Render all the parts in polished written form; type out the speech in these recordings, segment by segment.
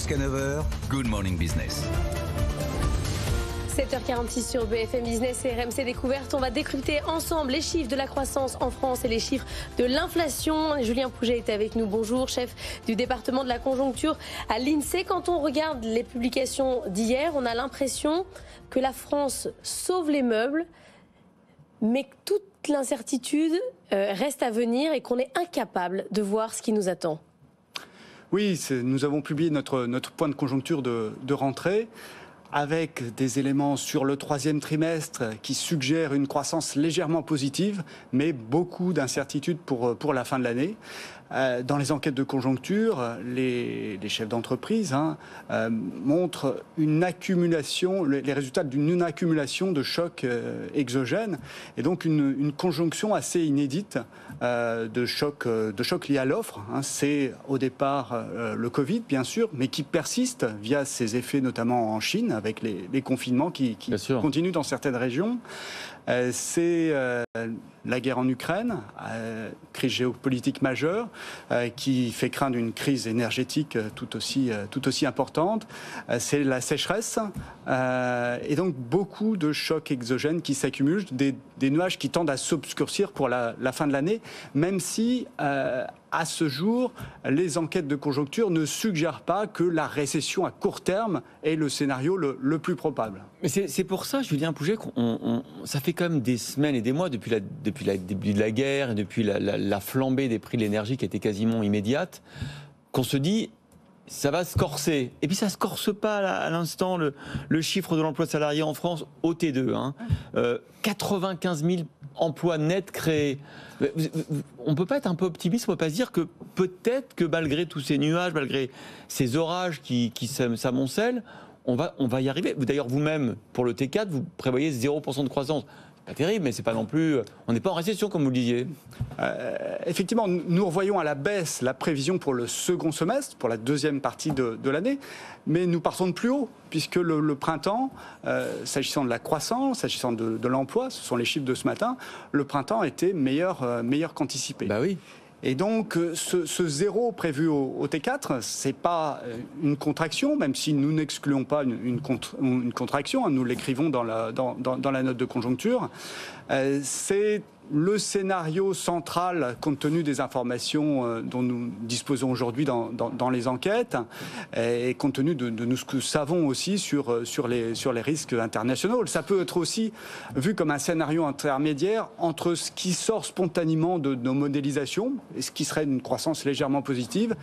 Jusqu'à 9h, Good Morning Business. 7h46 sur BFM Business et RMC Découverte. On va décrypter ensemble les chiffres de la croissance en France et les chiffres de l'inflation. Julien Pouget est avec nous. Bonjour, chef du département de la conjoncture à l'INSEE. Quand on regarde les publications d'hier, on a l'impression que la France sauve les meubles, mais que toute l'incertitude reste à venir et qu'on est incapable de voir ce qui nous attend. Oui, nous avons publié notre point de conjoncture de rentrée, avec des éléments sur le troisième trimestre qui suggèrent une croissance légèrement positive, mais beaucoup d'incertitudes pour la fin de l'année. Dans les enquêtes de conjoncture, les chefs d'entreprise montrent une accumulation, les résultats d'une accumulation de chocs exogènes, et donc une conjonction assez inédite de chocs liés à l'offre. C'est au départ le Covid, bien sûr, mais qui persiste via ses effets notamment en Chine, avec les confinements qui continuent dans certaines régions. C'est la guerre en Ukraine, crise géopolitique majeure, qui fait craindre une crise énergétique tout aussi importante. C'est la sécheresse, et donc beaucoup de chocs exogènes qui s'accumulent, des nuages qui tendent à s'obscurcir pour la fin de l'année, même si à ce jour, les enquêtes de conjoncture ne suggèrent pas que la récession à court terme est le scénario le plus probable. Mais c'est pour ça, Julien Pouget, ça fait quand même des semaines et des mois depuis le début de la guerre et depuis la flambée des prix de l'énergie qui était quasiment immédiate, qu'on se dit ça va se corser. Et puis ça se corse pas à l'instant. Le chiffre de l'emploi salarié en France au T2, 95 000 emplois nets créés. On peut pas être un peu optimiste, on peut pas se dire que peut-être que malgré tous ces nuages, malgré ces orages qui s'amoncellent, on va y arriver. D'ailleurs, vous-même, pour le T4, vous prévoyez 0% de croissance. Pas terrible, mais c'est pas non plus. On n'est pas en récession, comme vous le disiez. Effectivement, nous revoyons à la baisse la prévision pour le second semestre, pour la deuxième partie de l'année, mais nous partons de plus haut, puisque le printemps, s'agissant de la croissance, s'agissant de l'emploi, ce sont les chiffres de ce matin, le printemps était meilleur qu'anticipé. Bah oui. Et donc, ce zéro prévu au T4, c'est pas une contraction, même si nous n'excluons pas une contraction, nous l'écrivons dans la note de conjoncture. C'est le scénario central, compte tenu des informations dont nous disposons aujourd'hui dans les enquêtes, et compte tenu de ce que nous savons aussi sur les risques internationaux. Ça peut être aussi vu comme un scénario intermédiaire entre ce qui sort spontanément de nos modélisations, et ce qui serait une croissance légèrement positive,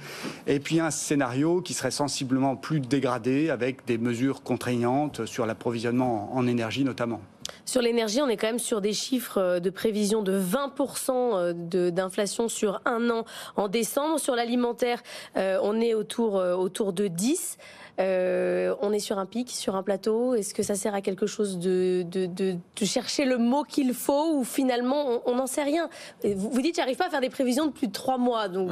et puis un scénario qui serait sensiblement plus dégradé, avec des mesures contraignantes sur l'approvisionnement en énergie notamment. Sur l'énergie, on est quand même sur des chiffres de prévision de 20% d'inflation sur un an en décembre. Sur l'alimentaire, on est autour de 10%. On est sur un pic, sur un plateau. Est-ce que ça sert à quelque chose de chercher le mot qu'il faut, ou finalement on n'en sait rien? Vous dites j'arrive pas à faire des prévisions de plus de 3 mois, donc...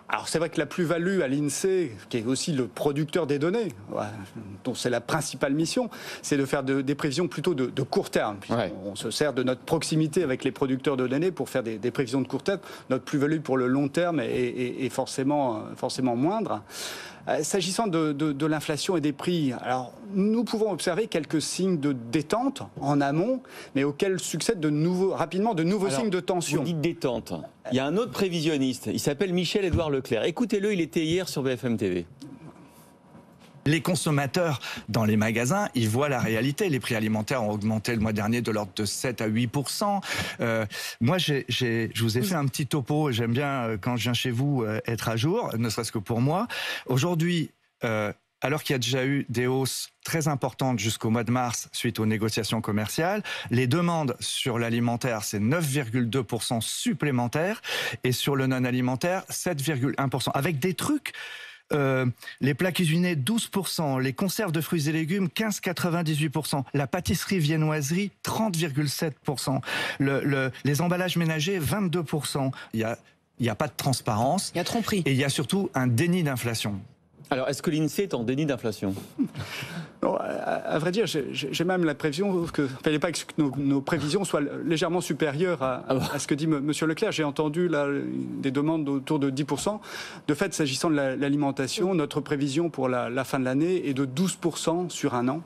Alors c'est vrai que la plus-value à l'INSEE, qui est aussi le producteur des données, dont c'est la principale mission, c'est de faire des prévisions plutôt de court terme. Ouais. On se sert de notre proximité avec les producteurs de données pour faire des prévisions de court terme. Notre plus-value pour le long terme est forcément moindre. S'agissant de l'inflation et des prix, alors nous pouvons observer quelques signes de détente en amont, mais auxquels succèdent rapidement de nouveaux signes de tension. Vous dites détente. Il y a un autre prévisionniste, il s'appelle Michel-Édouard Leclerc. Écoutez-le, il était hier sur BFM TV. Les consommateurs dans les magasins, ils voient la réalité. Les prix alimentaires ont augmenté le mois dernier de l'ordre de 7 à 8%. Moi, je vous ai fait un petit topo. J'aime bien, quand je viens chez vous, être à jour, ne serait-ce que pour moi. Aujourd'hui, alors qu'il y a déjà eu des hausses très importantes jusqu'au mois de mars suite aux négociations commerciales, les demandes sur l'alimentaire, c'est 9,2% supplémentaires, et sur le non-alimentaire, 7,1%. Avec des trucs... les plats cuisinés 12%, les conserves de fruits et légumes 15,98%, la pâtisserie viennoiserie 30,7%, les emballages ménagers 22%. Il y a pas de transparence. Il y a tromperie. Et il y a surtout un déni d'inflation. Alors, est-ce que l'INSEE est en déni d'inflation ? Non, à vrai dire, j'ai même la prévision qu'il ne fallait pas que nos prévisions soient légèrement supérieures à ce que dit Monsieur Leclerc. J'ai entendu là, des demandes autour de 10%. De fait, s'agissant de l'alimentation, notre prévision pour la fin de l'année est de 12% sur un an,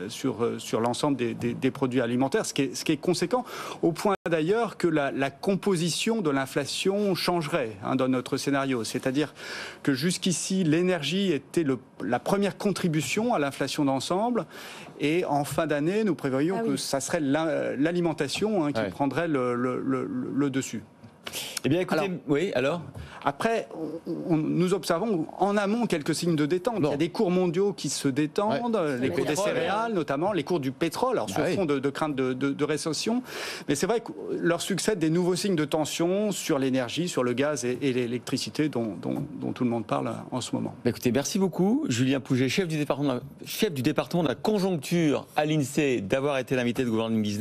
sur l'ensemble des produits alimentaires, ce qui est conséquent, au point d'ailleurs que la composition de l'inflation changerait dans notre scénario. C'est-à-dire que jusqu'ici, l'énergie était la première contribution à l'inflation d'ensemble, et en fin d'année, nous prévoyons que ça serait l'alimentation qui prendrait le dessus. Eh bien, écoutez, Après, nous observons en amont quelques signes de détente. Il y a des cours mondiaux qui se détendent, les cours des céréales notamment, les cours du pétrole, alors sur fond de crainte de récession. Mais c'est vrai que leur succèdent des nouveaux signes de tension sur l'énergie, sur le gaz et l'électricité dont tout le monde parle en ce moment. Écoutez, merci beaucoup, Julien Pouget, chef du département de la conjoncture à l'INSEE, d'avoir été l'invité de Good Morning Business.